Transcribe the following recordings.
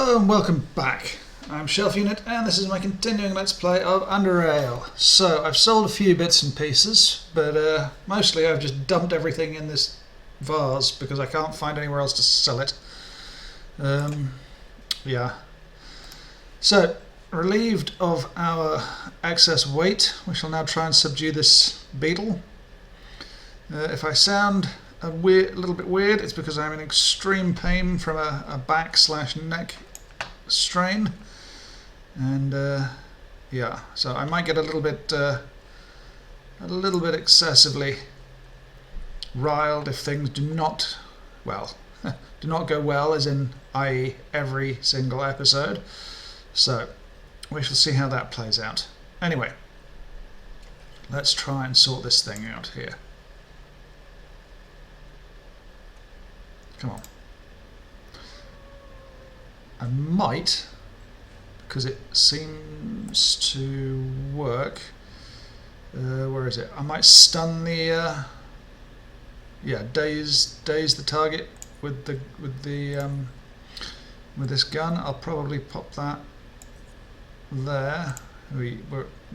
Hello and welcome back. I'm Shelf Unit and this is my continuing Let's Play of Underrail. So I've sold a few bits and pieces, but mostly I've just dumped everything in this vase because I can't find anywhere else to sell it. Yeah. So, relieved of our excess weight, we shall now try and subdue this beetle. If I sound a little bit weird, it's because I'm in extreme pain from a back/neck strain, and yeah, so I might get a little bit excessively riled if things do not go well, as in i.e. every single episode. So we shall see how that plays out. Anyway, let's try and sort this thing out here. Come on. I might, because it seems to work. Where is it? I might stun the daze the target with this gun. I'll probably pop that there.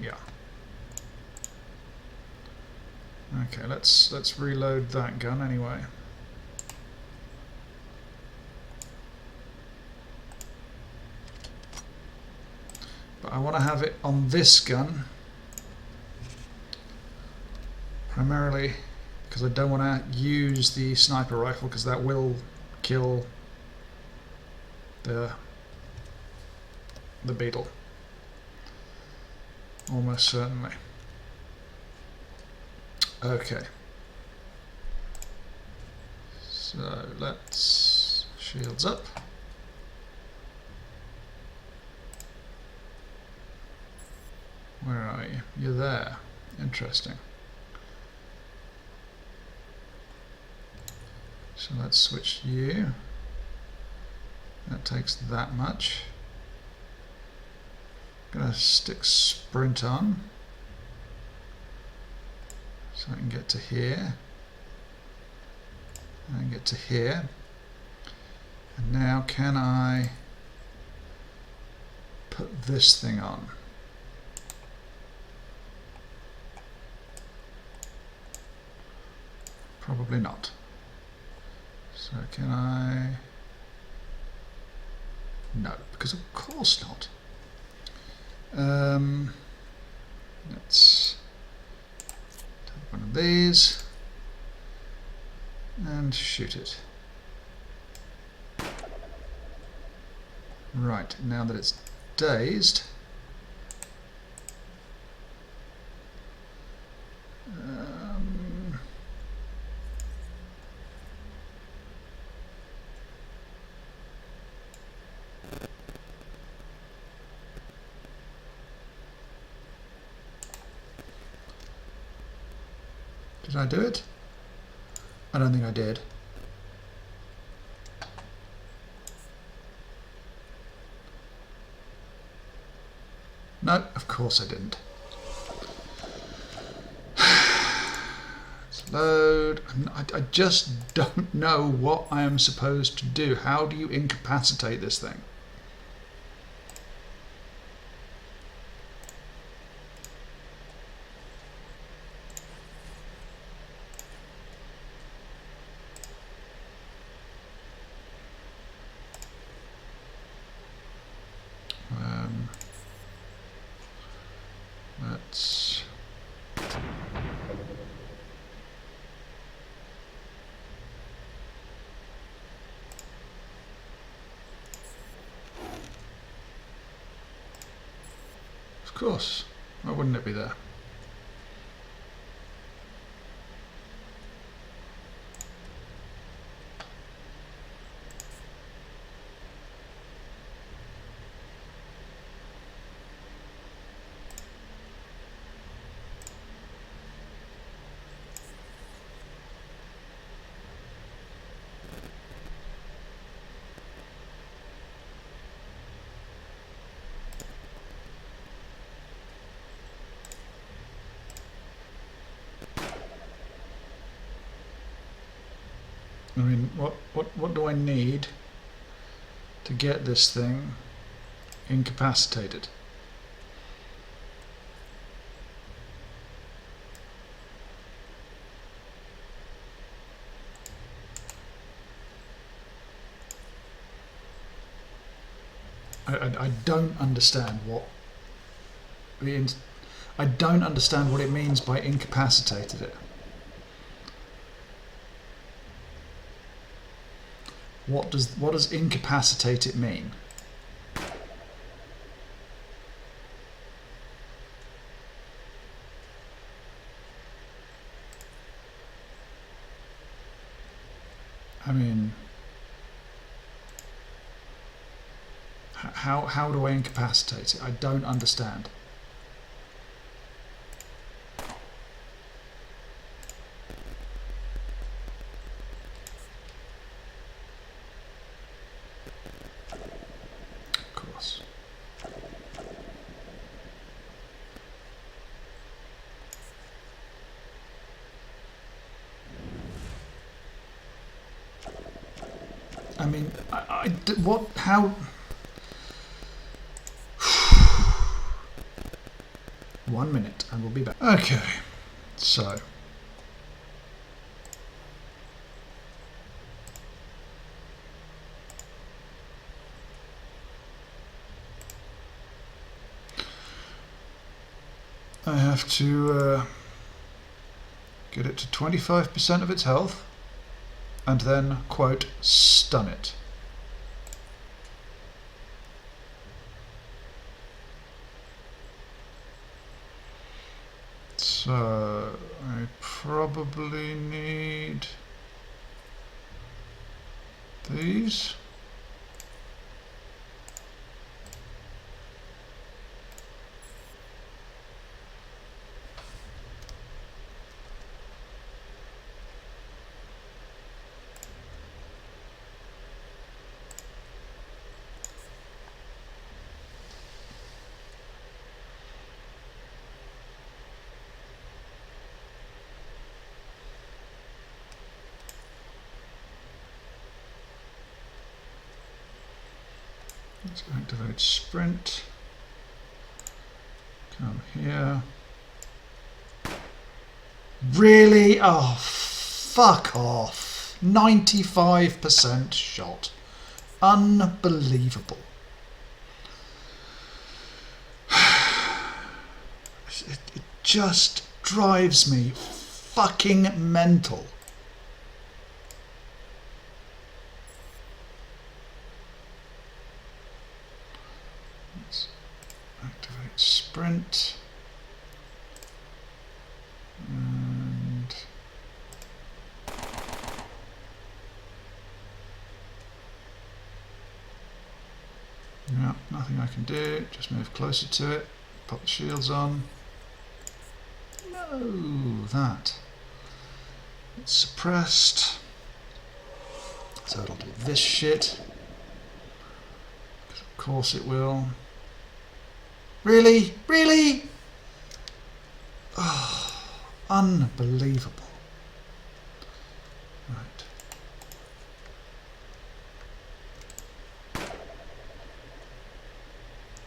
Yeah. Okay, let's reload that gun anyway. But I want to have it on this gun primarily because I don't want to use the sniper rifle, because that will kill the beetle almost certainly. Okay, so let's shields up. Where are you? You're there. Interesting. So let's switch you. That takes that much. Gonna stick sprint on so I can get to here and get to here. And now can I put this thing on? Probably not. So can I? No, because of course not. Let's take one of these and shoot it. Right, now that it's dazed, did I do it? I don't think I did. No, of course I didn't. Let's load. I just don't know what I am supposed to do. How do you incapacitate this thing? Let's of course, why wouldn't it be there? I mean, what do I need to get this thing incapacitated. I don't understand what I don't understand what it means by incapacitated it. What does incapacitate it mean? I mean, how do I incapacitate it? I don't understand. Of course. I mean, what, how? 1 minute and we'll be back. Okay, so. I have to get it to 25% of its health and then, quote, stun it. So I probably need these. Let's activate sprint. Come here. Really? Oh, fuck off. 95% shot. Unbelievable. It just drives me fucking mental. Let's activate sprint. And yeah, nothing I can do. Just move closer to it. Pop the shields on. No, that. It's suppressed. So it'll do this shit. Of course it will. Really? Really? Oh, unbelievable. Right.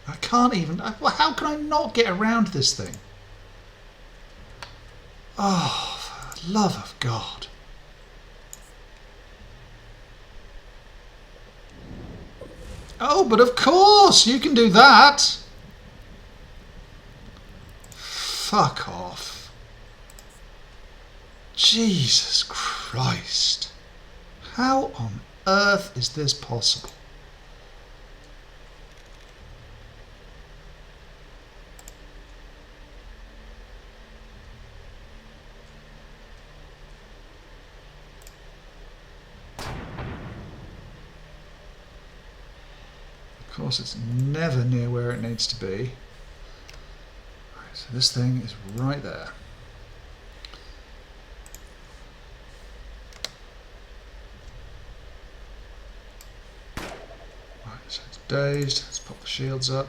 I can't even... How can I not get around this thing? Oh, for the love of God. Oh, but of course you can do that. Fuck off. Jesus Christ. How on earth is this possible? Of course, it's never near where it needs to be. Right, so this thing is right there. Right, so it's dazed. Let's pop the shields up.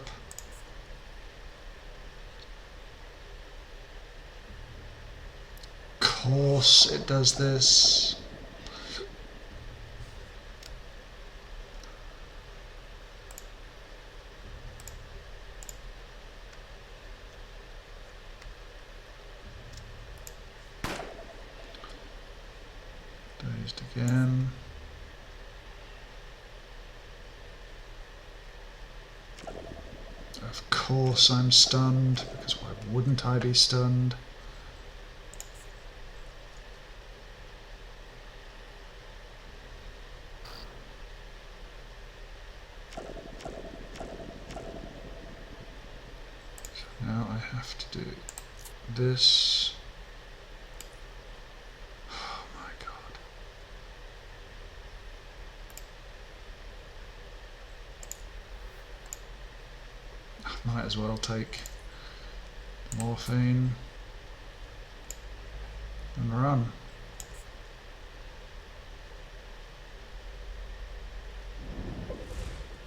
Of course it does this. Used again. Of course I'm stunned, because why wouldn't I be stunned? So now I have to do this. Oh my god. I might as well take morphine and run.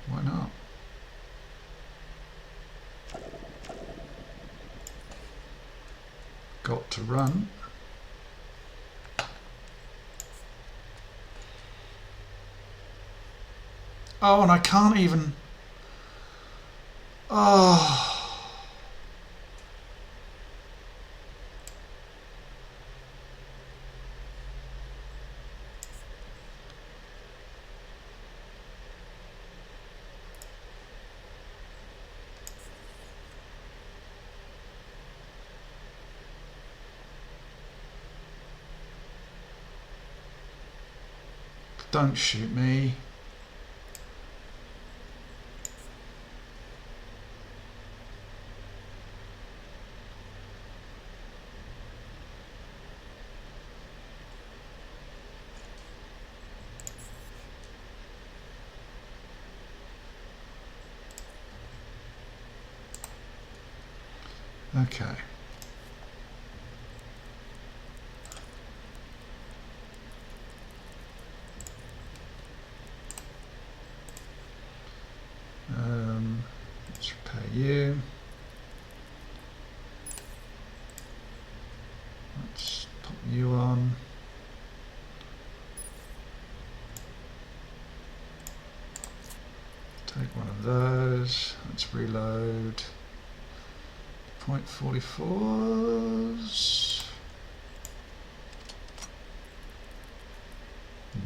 Why not? Got to run. Oh, and I can't even... Oh... Don't shoot me. Okay. Let's repair you. Let's put you on. Take one of those. Let's reload. .44s.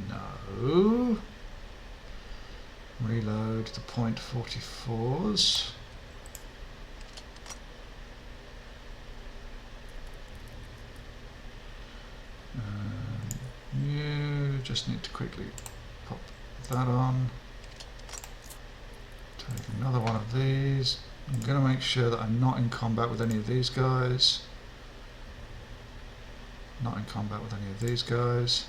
No. Reload the .44s. You just need to quickly pop that on. Take another one of these. I'm going to make sure that I'm not in combat with any of these guys. Not in combat with any of these guys.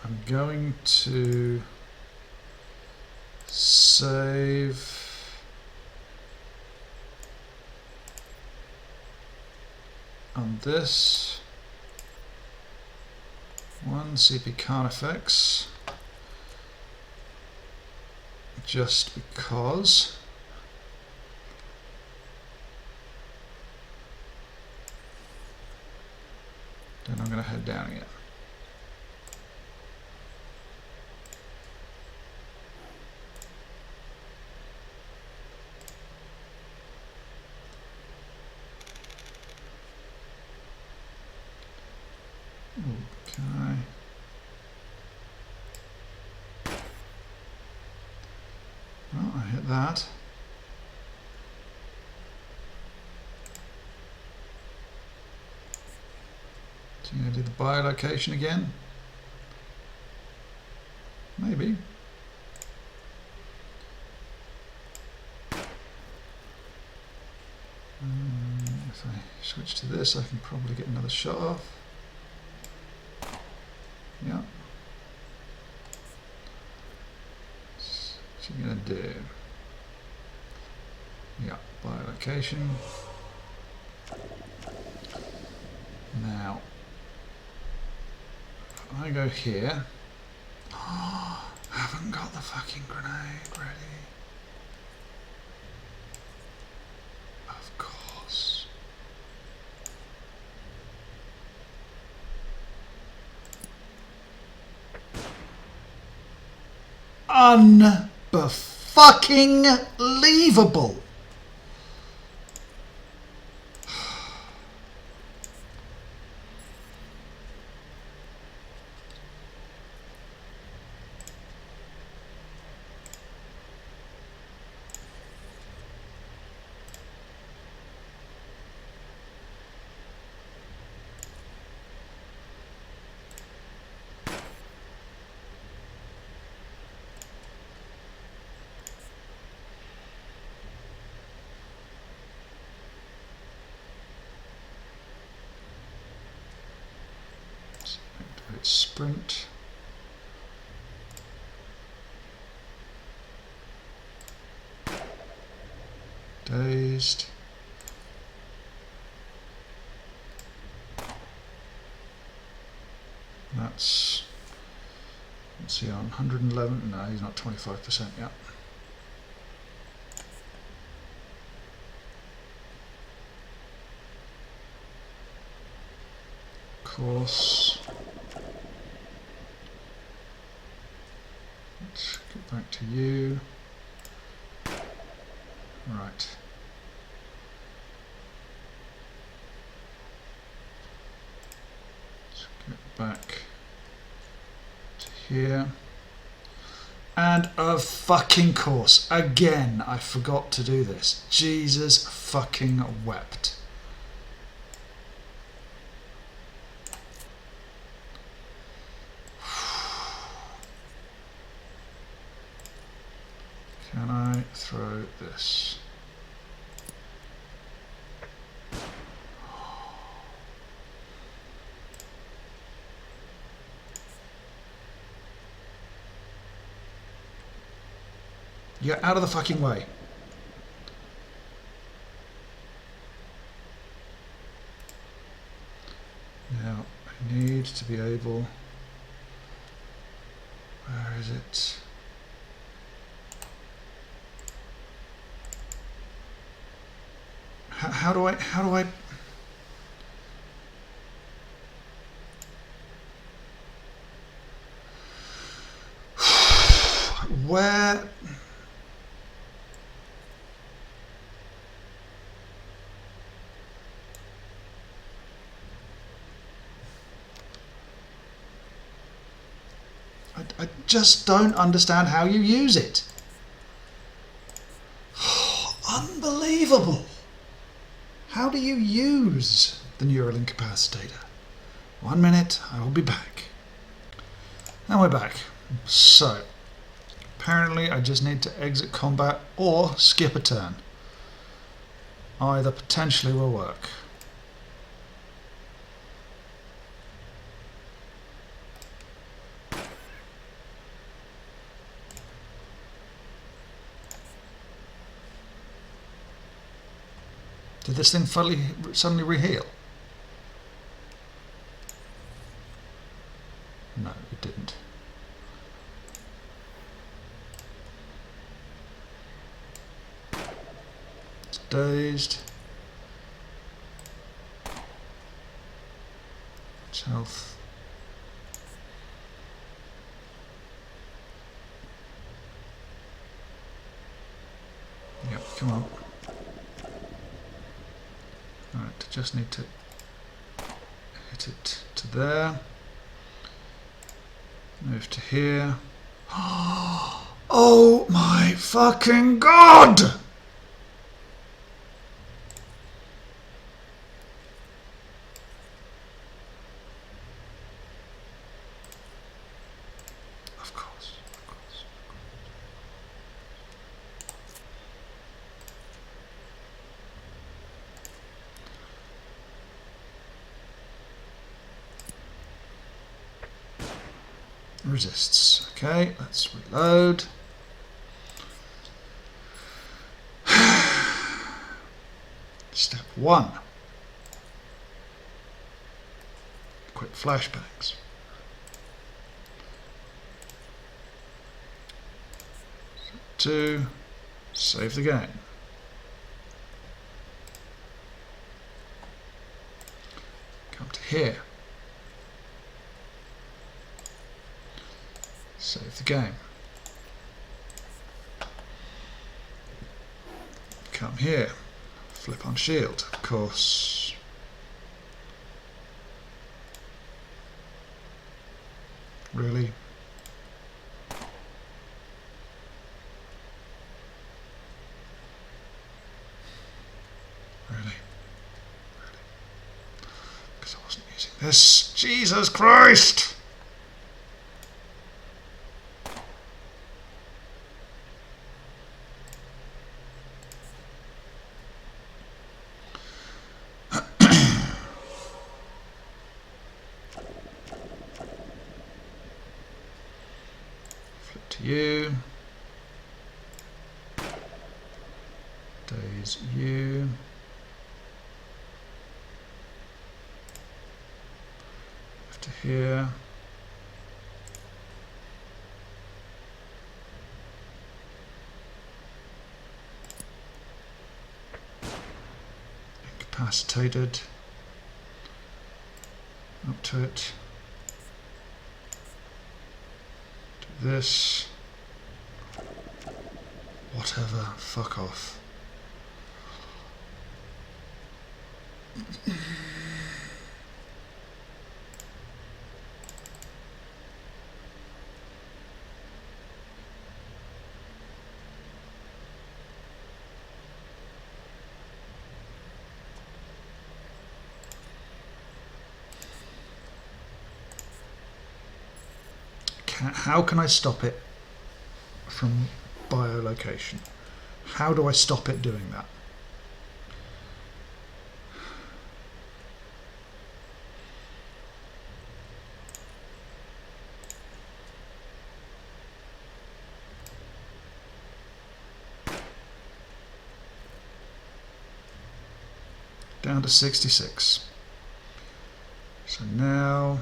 I'm going to save on this one CP Carnifex just because. Then I'm going to head down again. Okay. Well, I hit that. So you're going to do the biolocation again? Maybe. If I switch to this, I can probably get another shot off. Yeah. What's he going to do? Yeah, biolocation. Now, if I go here, haven't got the fucking grenade ready. Of course. Unbefucking fucking leavable. Sprint. Dazed. That's, let's see, on 111. No, he's not 25% yet. Course. Let's get back to you. Right. Let's get back to here. And of fucking course, again, I forgot to do this. Jesus fucking wept. Can I throw this? You're out of the fucking way. Now, I need to be able... Where is it? How do I... Where... I just don't understand how you use it. Unbelievable. How do you use the neural incapacitator? 1 minute, I will be back. And we're back. So, apparently I just need to exit combat or skip a turn. Either potentially will work. Did this thing suddenly reheal? No, it didn't. It's dazed. It's health. Yep, come on. Right, just need to hit it to there. Move to here. Oh my fucking god! Of course. Resists. Okay, let's reload. Step 1. Quick flashbangs. 2. Save the game. Come to here. Save the game. come here. Flip on shield, of course. Really? Really? Because I wasn't using this. Jesus Christ! Flip to you. Days you. To here. Incapacitated. Up to it. Do this. Whatever. Fuck off. How can I stop it from biolocation? How do I stop it doing that? Down to 66. So now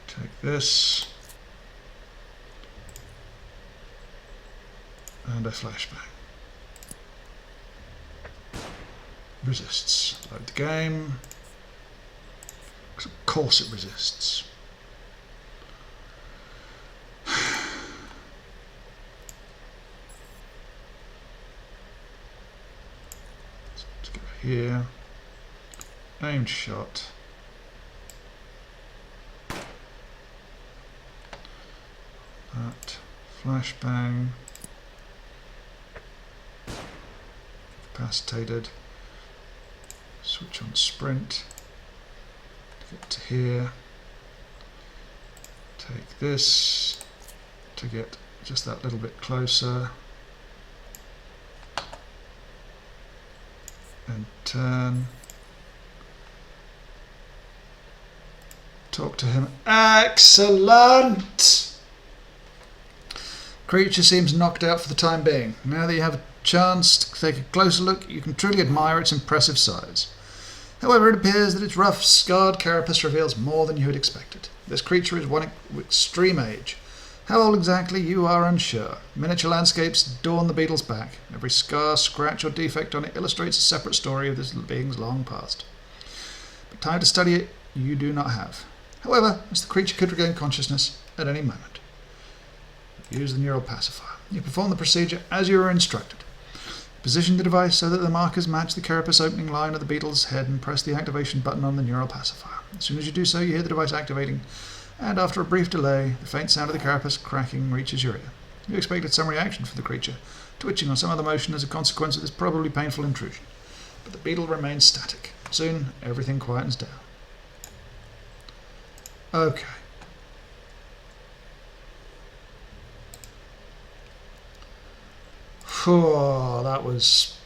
take this and a flashbang. Resists. Load the game. Of course it resists. Let's go here. Aimed shot. That. Flashbang. Incapacitated. Switch on sprint. To get to here. Take this to get just that little bit closer. And turn. Talk to him. Excellent! Creature seems knocked out for the time being. Now that you have a chance to take a closer look, you can truly admire its impressive size. However, it appears that its rough, scarred carapace reveals more than you had expected. This creature is one extreme age. How old exactly, you are unsure. Miniature landscapes adorn the beetle's back. Every scar, scratch, or defect on it illustrates a separate story of this being's long past. But time to study it you do not have. However, as the creature could regain consciousness at any moment. Use the neural pacifier. You perform the procedure as you were instructed. Position the device so that the markers match the carapace opening line of the beetle's head and press the activation button on the neural pacifier. As soon as you do so, you hear the device activating, and after a brief delay, the faint sound of the carapace cracking reaches your ear. You expected some reaction from the creature, twitching or some other motion as a consequence of this probably painful intrusion. But the beetle remains static. Soon, everything quietens down. Okay. That was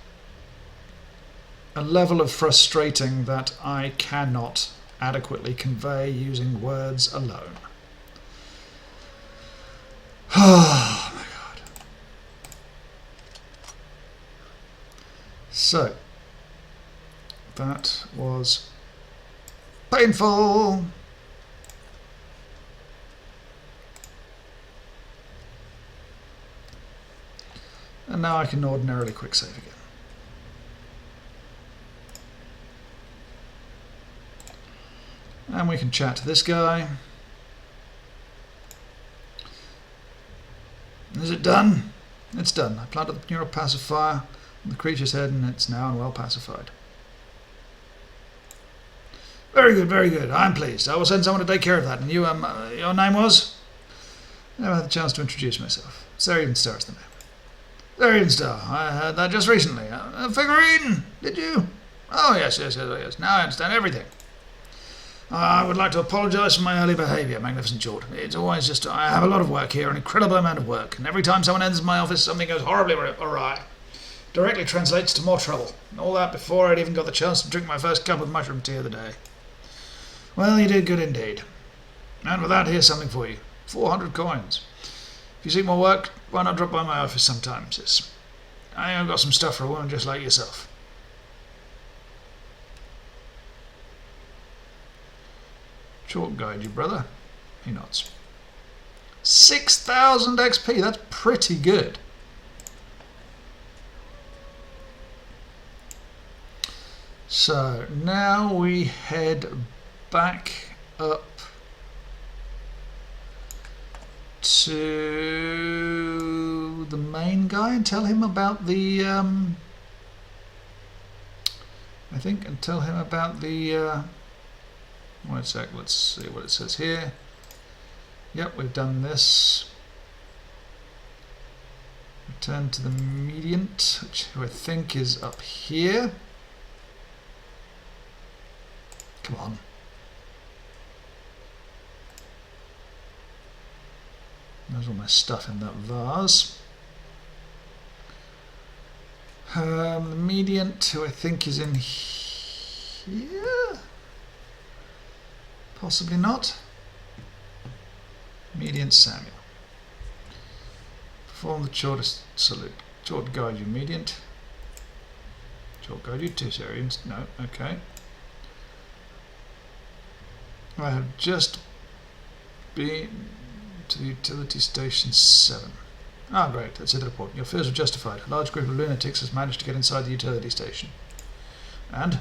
a level of frustrating that I cannot adequately convey using words alone. Oh my god. So, that was painful. And now I can ordinarily quick save again. And we can chat to this guy. Is it done? It's done. I planted the neuropacifier on the creature's head and it's now well pacified. Very good, very good. I'm pleased. I will send someone to take care of that. And you, your name was? I never had the chance to introduce myself. Sarian Star is the name. Sarian Star. I heard that just recently. A figurine, did you? Oh, yes. Now I understand everything. I would like to apologise for my early behaviour, Magnificent Jord. It's always just, I have a lot of work here, an incredible amount of work, and every time someone enters my office, something goes horribly awry. Directly translates to more trouble. And all that before I'd even got the chance to drink my first cup of mushroom tea of the day. Well, you did good indeed. And with that, here's something for you. 400 coins. If you seek more work, why not drop by my office sometime, sis? I've got some stuff for a woman just like yourself. Short guide you, brother. He nods. 6,000 XP, that's pretty good. So now we head back up to the main guy and tell him about the one sec, let's see what it says here. Yep, we've done this. Return to the mediant, who I think is up here. Come on. There's all my stuff in that vase. The mediant, who I think is in here. Possibly not. Mediant Samuel. Perform the shortest salute. Short guide you, mediant. Short guide you, two Sarians. No, okay. I have just been to the utility station 7. Ah, great, that's it, report. Your fears are justified. A large group of lunatics has managed to get inside the utility station. And?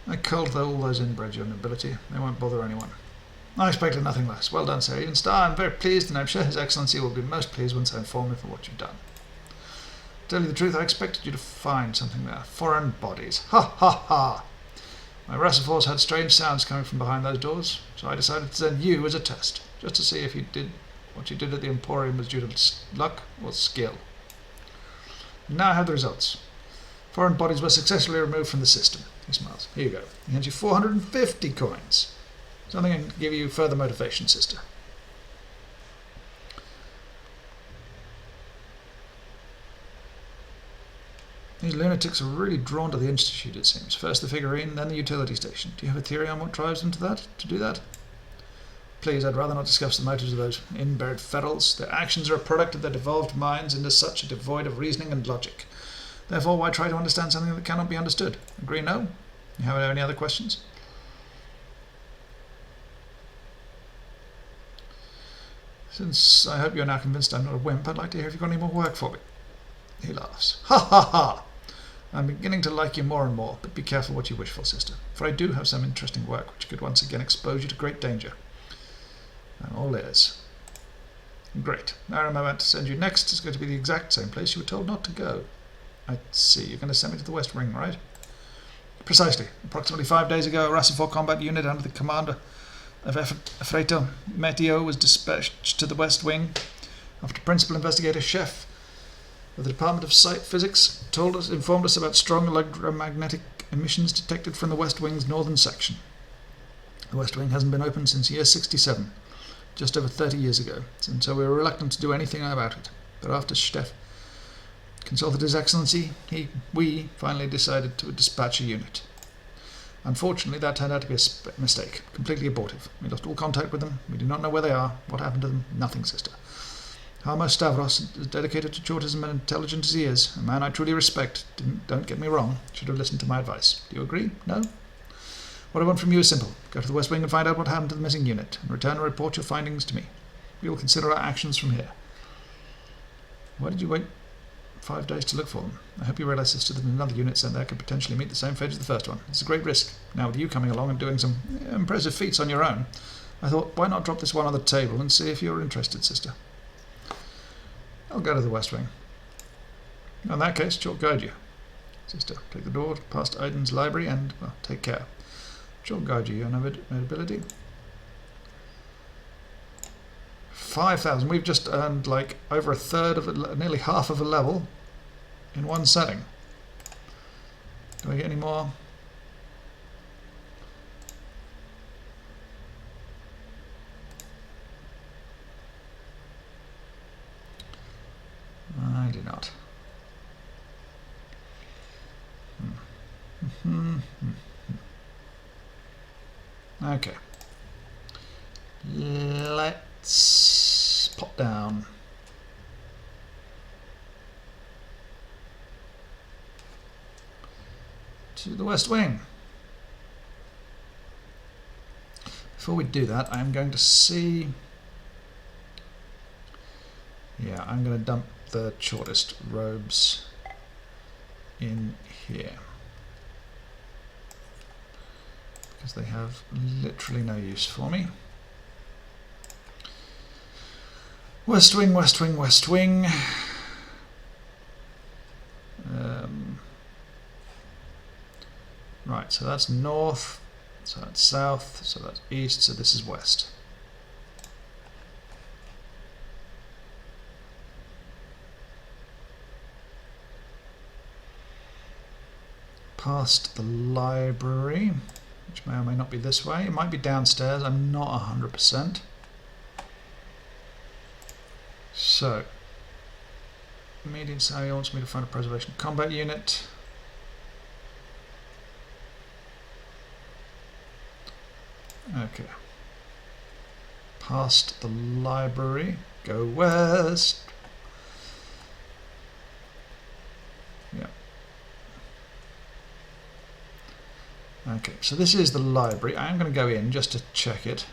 I culled all those inbred your nobility. They won't bother anyone. I expected nothing less. Well done, Sir Eden Star. I'm very pleased, and I'm sure His Excellency will be most pleased once I inform him for what you've done. To tell you the truth, I expected you to find something there. Foreign bodies. Ha ha ha! My reservoirs had strange sounds coming from behind those doors, so I decided to send you as a test, just to see if you did what you did at the Emporium was due to luck or skill. And now I have the results. Foreign bodies were successfully removed from the system. He smiles. Here you go. He hands you 450 coins. Something I can give you further motivation, sister. These lunatics are really drawn to the Institute, it seems. First the figurine, then the utility station. Do you have a theory on what drives them to do that? Please, I'd rather not discuss the motives of those inbred ferals. Their actions are a product of their devolved minds and as such are devoid of reasoning and logic. Therefore, why try to understand something that cannot be understood? Agree, no? You have any other questions? Since I hope you're now convinced I'm not a wimp, I'd like to hear if you've got any more work for me. He laughs. Ha ha ha! I'm beginning to like you more and more, but be careful what you wish for, sister, for I do have some interesting work which could once again expose you to great danger. I'm all ears. Great. Now I'm about to send you next is going to be the exact same place you were told not to go. I see. You're going to send me to the West Wing, right? Precisely. Approximately 5 days ago, a Rassifor combat unit under the commander of Efreto Meteo was dispatched to the West Wing after Principal Investigator Chef of the Department of Site Physics informed us about strong electromagnetic emissions detected from the West Wing's northern section. The West Wing hasn't been opened since year 67, just over 30 years ago, and so we were reluctant to do anything about it. But after Chef consulted His Excellency, we finally decided to dispatch a unit. Unfortunately, that turned out to be a mistake, completely abortive. We lost all contact with them. We do not know where they are, what happened to them, nothing, sister. Harmo Stavros, as dedicated to Chortism and intelligent as he is, a man I truly respect, don't get me wrong, should have listened to my advice. Do you agree? No? What I want from you is simple. Go to the West Wing and find out what happened to the missing unit, and return and report your findings to me. We will consider our actions from here. Why did you wait 5 days to look for them? I hope you realise, sister, that another unit sent there could potentially meet the same fate as the first one. It's a great risk. Now, with you coming along and doing some impressive feats on your own, I thought, why not drop this one on the table and see if you're interested, sister? I'll go to the West Wing. In that case, Chalk guide you. Sister, take the door past Aiden's library and, well, take care. Chalk guide you, your nobility. 5,000. We've just earned like over a third of it, nearly half of a level in one setting. Do I get any more? I do not. Okay. Let's pop down. To the West Wing. Before we do that, I'm going to see... Yeah, I'm going to dump the shortest robes in here. Because they have literally no use for me. West Wing, West Wing, West Wing. Right, so that's north, so that's south, so that's east, so this is west. Past the library, which may or may not be this way. It might be downstairs, I'm not 100%. So, immediate Sally wants me to find a preservation combat unit. Okay. Past the library, go west. Yeah. Okay, so this is the library. I am going to go in just to check it.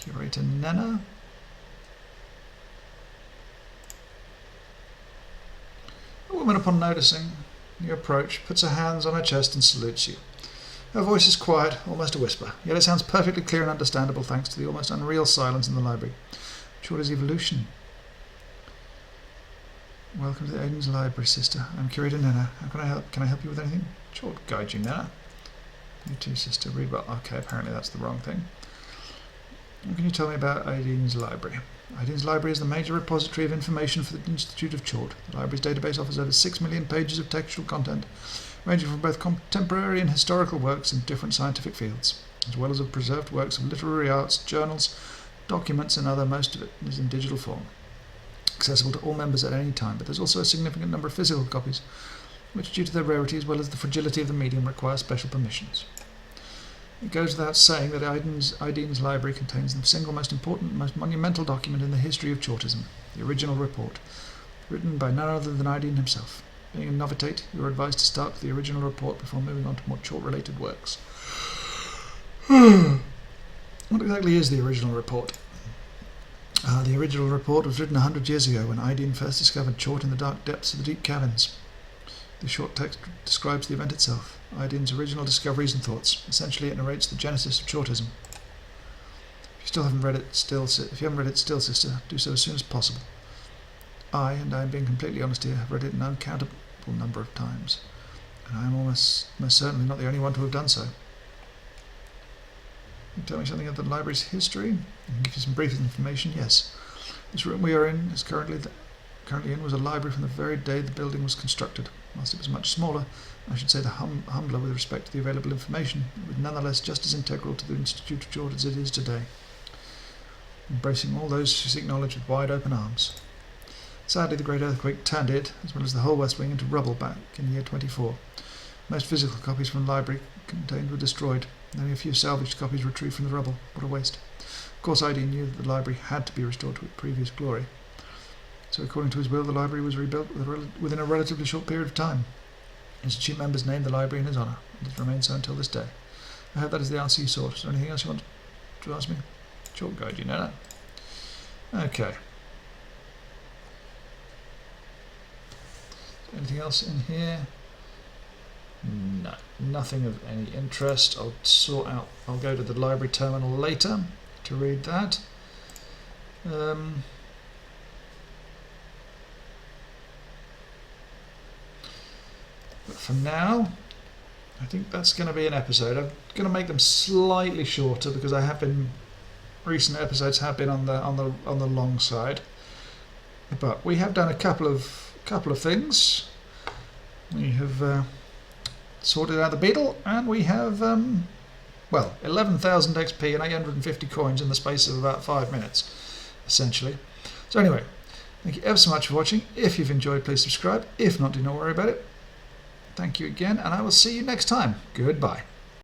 Curator Nena. A woman, upon noticing your approach, puts her hands on her chest and salutes you. Her voice is quiet, almost a whisper, yet it sounds perfectly clear and understandable thanks to the almost unreal silence in the library. Short as evolution. Welcome to the Aiden's library, sister. I'm Curator Nena. How can I help? Can I help you with anything? Sure, guide you, Nena. You too, sister. Read well. Okay, apparently that's the wrong thing. What can you tell me about Aiden's library? Aiden's library is the major repository of information for the Institute of Chort. The library's database offers over 6 million pages of textual content, ranging from both contemporary and historical works in different scientific fields, as well as of preserved works of literary arts, journals, documents and other. Most of it is in digital form, accessible to all members at any time, but there's also a significant number of physical copies, which due to their rarity as well as the fragility of the medium require special permissions. It goes without saying that Aiden's library contains the single most important, most monumental document in the history of Chortism, the original report, written by none other than Aiden himself. Being a novitate, you are advised to start with the original report before moving on to more Chort-related works. What exactly is the original report? The original report was written 100 years ago when Aiden first discovered Chort in the dark depths of the deep caverns. The short text describes the event itself, Aiden's original discoveries and thoughts. Essentially, it narrates the genesis of Chortism. If you haven't read it still, sister, do so as soon as possible. I, and I am being completely honest here, have read it an uncountable number of times, and I am most certainly not the only one to have done so. Can you tell me something of the library's history? I can give you some brief information. Yes, this room we are in is currently in was a library from the very day the building was constructed. Whilst it was much smaller, I should say the humbler with respect to the available information, it was nonetheless just as integral to the Institute of Chort as it is today, embracing all those who seek knowledge with wide open arms. Sadly, the great earthquake turned it, as well as the whole West Wing, into rubble back in the year 24. Most physical copies from the library contained were destroyed, and only a few salvaged copies retrieved from the rubble. What a waste. Of course, Aiden knew that the library had to be restored to its previous glory. So according to his will, the library was rebuilt within a relatively short period of time. Institute members named the library in his honour, and it remains so until this day. I hope that is the answer you sought. Is there anything else you want to ask me? Short guide, you know that. Okay. Anything else in here? No, nothing of any interest. I'll go to the library terminal later to read that. But for now, I think that's going to be an episode. I'm going to make them slightly shorter because recent episodes have been on the long side. But we have done a couple of things. We have sorted out the beetle, and we have 11,000 XP and 850 coins in the space of about 5 minutes, essentially. So anyway, thank you ever so much for watching. If you've enjoyed, please subscribe. If not, do not worry about it. Thank you again, and I will see you next time. Goodbye.